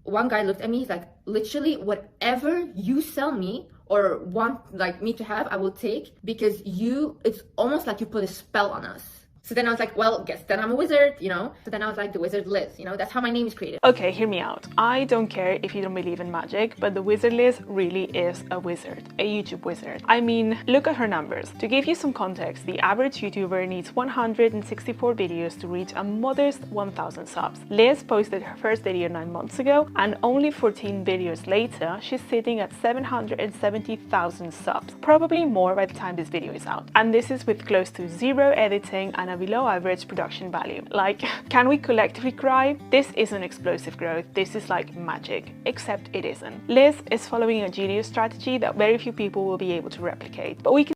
one guy looked at me, he's like, literally whatever you sell me or want like me to have, I will take, because it's almost like you put a spell on us. So then I was like, well, guess then I'm a wizard, you know? So then I was like, the wizard Liz, you know? That's how my name is created. Okay, hear me out. I don't care if you don't believe in magic, but the wizard Liz really is a wizard, a YouTube wizard. I mean, look at her numbers. To give you some context, the average YouTuber needs 164 videos to reach a modest 1,000 subs. Liz posted her first video 9 months ago, and only 14 videos later, she's sitting at 770,000 subs. Probably more by the time this video is out. And this is with close to zero editing and a below average production value. Like, can we collectively cry? This isn't explosive growth, this is like magic, except it isn't. Liz is following a genius strategy that very few people will be able to replicate, but we can.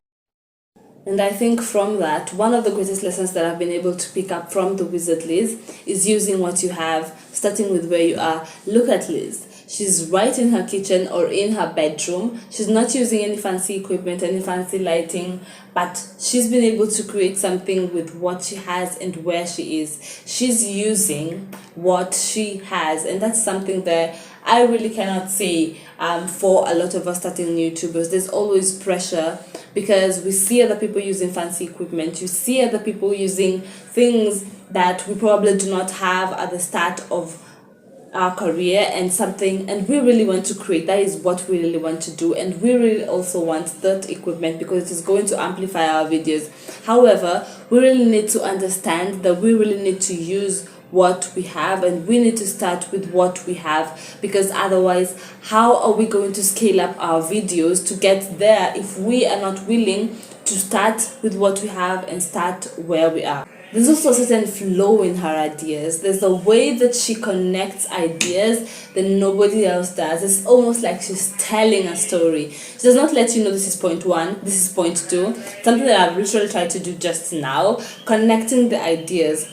And I think from that, one of the greatest lessons that I've been able to pick up from the wizard Liz is using what you have, starting with where you are. Look at Liz. She's right in her kitchen or in her bedroom. She's not using any fancy equipment, any fancy lighting, but she's been able to create something with what she has and where she is. She's using what she has, and that's something that I really cannot say for a lot of us starting YouTubers. There's always pressure because we see other people using fancy equipment. You see other people using things that we probably do not have at the start of our career, and we really want to create. That is what we really want to do, and we really also want that equipment because it is going to amplify our videos. However, we really need to understand that we really need to use what we have, and we need to start with what we have, because otherwise how are we going to scale up our videos to get there if we are not willing to start with what we have and start where we are? There's also a certain flow in her ideas. There's a way that she connects ideas that nobody else does. It's almost like she's telling a story. She does not let you know this is point one, this is point two. Something that I've literally tried to do just now, connecting the ideas,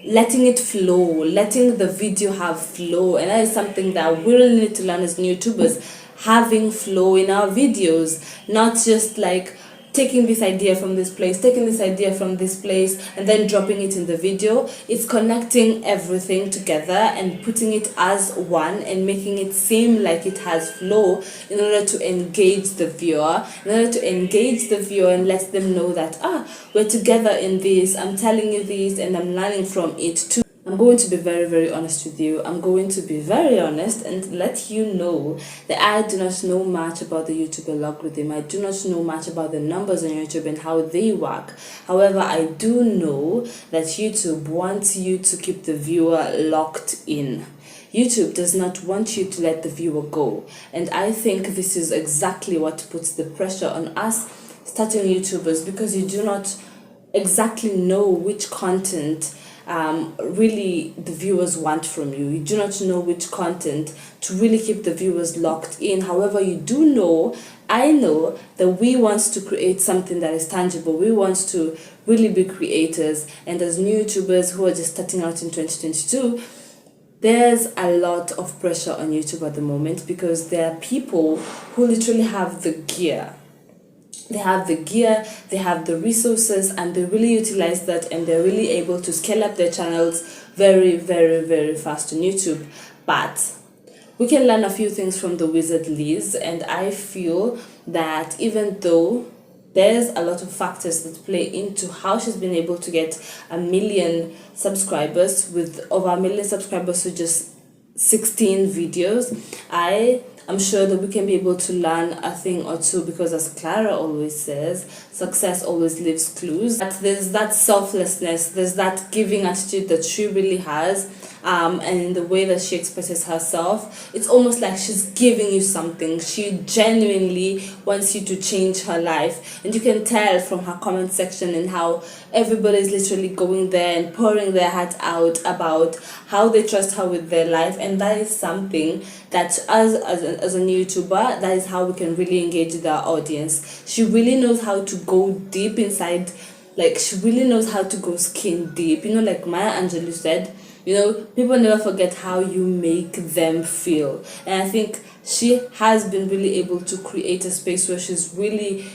letting it flow, letting the video have flow. And that is something that we really need to learn as YouTubers, having flow in our videos, not just like taking this idea from this place, taking this idea from this place, and then dropping it in the video. It's connecting everything together and putting it as one and making it seem like it has flow in order to engage the viewer, and let them know that, we're together in this, I'm telling you this, and I'm learning from it too. I'm going to be very, very honest with you. I'm going to be very honest and let you know that I do not know much about the YouTube algorithm. I do not know much about the numbers on YouTube and how they work. However, I do know that YouTube wants you to keep the viewer locked in. YouTube does not want you to let the viewer go. And I think this is exactly what puts the pressure on us starting YouTubers, because you do not exactly know which content really the viewers want from you. You do not know which content to really keep the viewers locked in. However, you do know, I know that we want to create something that is tangible. We want to really be creators, and as new YouTubers who are just starting out in 2022, there's a lot of pressure on YouTube at the moment, because there are people who literally have the gear. They have the gear, they have the resources, and they really utilize that, and they're really able to scale up their channels very, very, very fast on YouTube. But we can learn a few things from the wizard Liz, and I feel that even though there's a lot of factors that play into how she's been able to get 1 million subscribers, with over 1 million subscribers with just 16 videos, I'm sure that we can be able to learn a thing or two, because as Clara always says, success always leaves clues. But there's that selflessness, there's that giving attitude that she really has, and in the way that she expresses herself, it's almost like she's giving you something. She genuinely wants you to change her life, and you can tell from her comment section and how everybody is literally going there and pouring their heart out about how they trust her with their life. And that is something that as a new YouTuber, that is how we can really engage with our audience. She really knows how to go deep inside, like she really knows how to go skin deep, you know, like Maya Angelou said, you know, people never forget how you make them feel. And I think she has been really able to create a space where she's really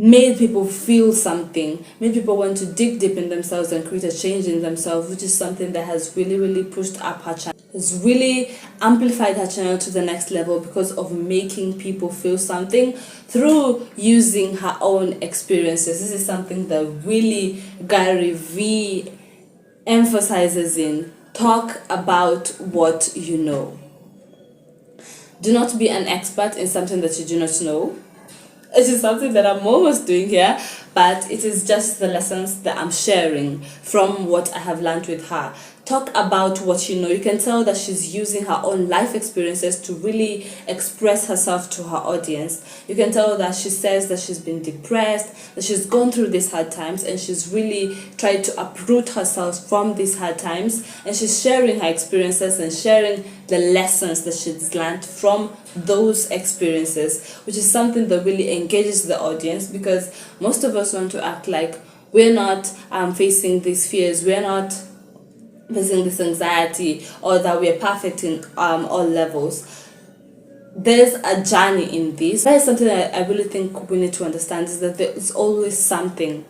made people feel something, made people want to dig deep in themselves and create a change in themselves, which is something that has really pushed up her channel. Has really amplified her channel to the next level because of making people feel something through using her own experiences. This is something that really Gary V emphasizes in: talk about what you know. Do not be an expert in something that you do not know. It is something that I'm almost doing here, but it is just the lessons that I'm sharing from what I have learned with her. Talk about what you know. You can tell that she's using her own life experiences to really express herself to her audience. You can tell that she says that she's been depressed, that she's gone through these hard times, and she's really tried to uproot herself from these hard times, and she's sharing her experiences and sharing the lessons that she's learned from those experiences, which is something that really engages the audience, because most of us want to act like we're not facing these fears, we're not facing this anxiety, or that we're perfect in all levels. There's a journey in this. That is something that I really think we need to understand, is that there is always something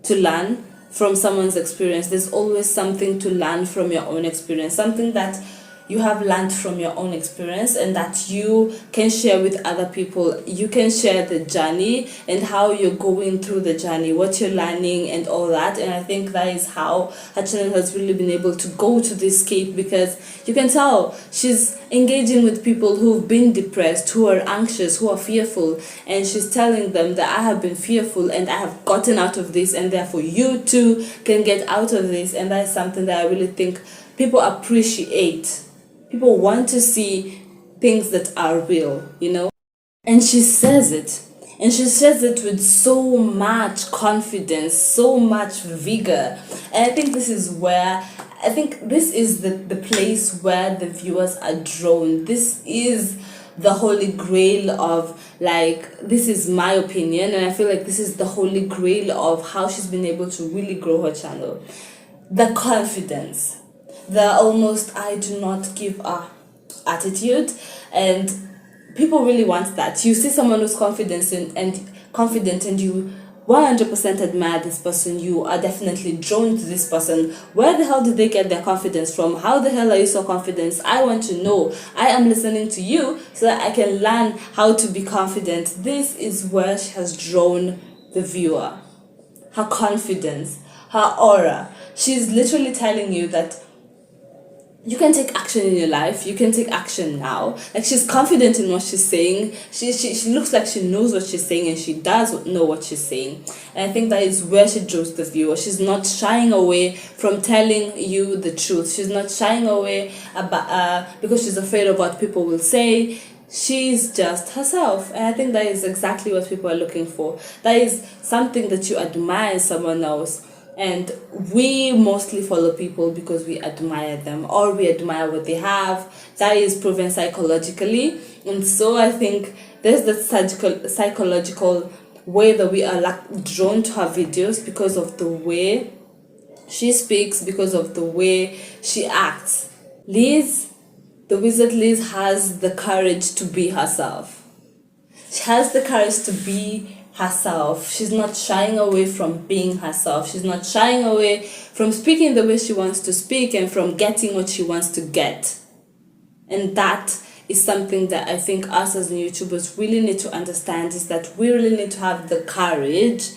to learn from someone's experience. There's always something to learn from your own experience, something that you have learned from your own experience and that you can share with other people. You can share the journey and how you're going through the journey, what you're learning and all that. And I think that is how her channel has really been able to go to this scape, because you can tell she's engaging with people who've been depressed, who are anxious, who are fearful, and she's telling them that I have been fearful and I have gotten out of this, and therefore you too can get out of this. And that is something that I really think people appreciate. People want to see things that are real, you know? And she says it. And she says it with so much confidence, so much vigor. And I think this is the place where the viewers are drawn. This is the holy grail of, like, this is my opinion, and I feel like this is the holy grail of how she's been able to really grow her channel. The confidence, the almost I do not give a attitude, and people really want that. You see someone who's confident and you 100% admire this person, you are definitely drawn to this person. Where the hell did they get their confidence from? How the hell are you so confident? I want to know. I am listening to you so that I can learn how to be confident. This is where she has drawn the viewer. Her confidence, her aura. She's literally telling you that you can take action in your life. You can take action now. Like, she's confident in what she's saying. She looks like she knows what she's saying, and she does know what she's saying. And I think that is where she draws the viewer. She's not shying away from telling you the truth. She's not shying away because she's afraid of what people will say. She's just herself. And I think that is exactly what people are looking for. That is something that you admire in someone else. And we mostly follow people because we admire them, or we admire what they have. That is proven psychologically. And so I think there's that psychological way that we are drawn to her videos, because of the way she speaks, because of the way she acts. Liz, the Wizard Liz, has the courage to be herself. She has the courage to be herself. She's not shying away from being herself. She's not shying away from speaking the way she wants to speak and from getting what she wants to get. And that is something that I think us as YouTubers really need to understand, is that we really need to have the courage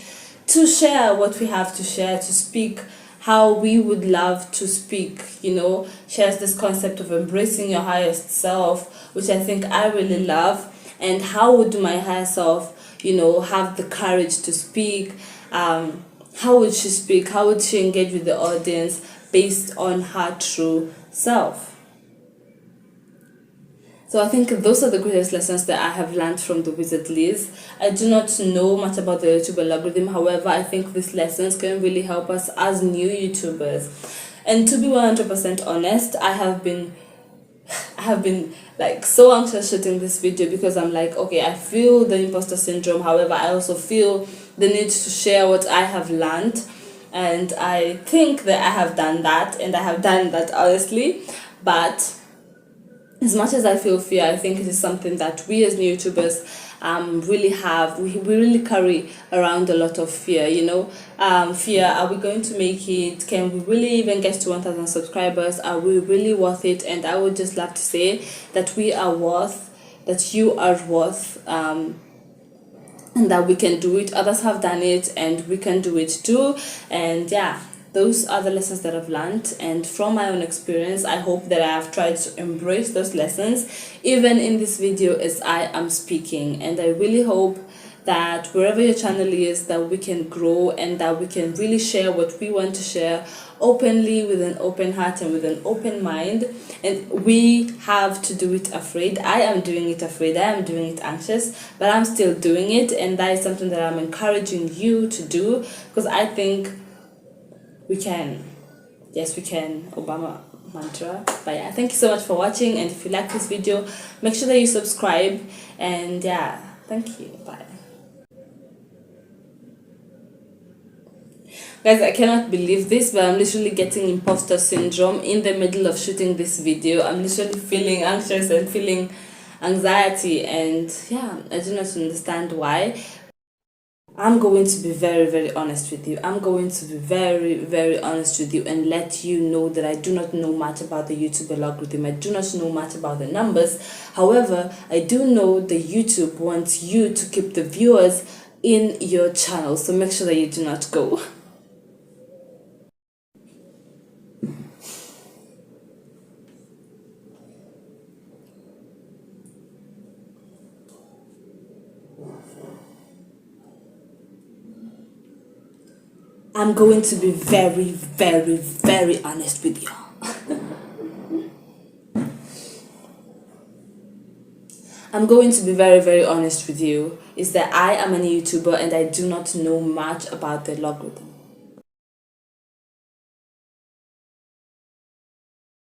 to share what we have to share, to speak how we would love to speak, you know. She has this concept of embracing your highest self, which I think I really love. And how would my higher self, you know, have the courage to speak? How would she speak? How would she engage with the audience based on her true self? So I think those are the greatest lessons that I have learned from the Wizard Liz. I do not know much about the YouTube algorithm. However, I think these lessons can really help us as new YouTubers. And to be 100% honest, I have been like so anxious shooting this video, because I'm like, okay, I feel the imposter syndrome. However, I also feel the need to share what I have learned, and I think that I have done that, and I have done that honestly. But as much as I feel fear, I think it is something that we as new YouTubers really have. We really carry around a lot of fear, you know. Fear, are we going to make it? Can we really even get to 1,000 subscribers? Are we really worth it? And I would just love to say that we are worth, that you are worth, and that we can do it. Others have done it and we can do it too. And yeah, those are the lessons that I've learned, and from my own experience I hope that I have tried to embrace those lessons even in this video as I am speaking. And I really hope that wherever your channel is, that we can grow and that we can really share what we want to share openly, with an open heart and with an open mind. And we have to do it afraid. I am doing it afraid, I am doing it anxious, but I'm still doing it, and that is something that I'm encouraging you to do, because I think we can. Yes, we can. Obama mantra. But yeah, thank you so much for watching, and if you like this video, make sure that you subscribe. And yeah, thank you. Bye. Guys, I cannot believe this, but I'm literally getting imposter syndrome in the middle of shooting this video. I'm literally feeling anxious and feeling anxiety, and yeah, I do not understand why. I'm going to be very honest with you. I'm going to be very honest with you and let you know that I do not know much about the YouTube algorithm. I do not know much about the numbers. However, I do know that YouTube wants you to keep the viewers in your channel, so make sure that you do not go. I'm going to be very honest with you. I'm going to be very honest with you, is that I am a YouTuber and I do not know much about the algorithm.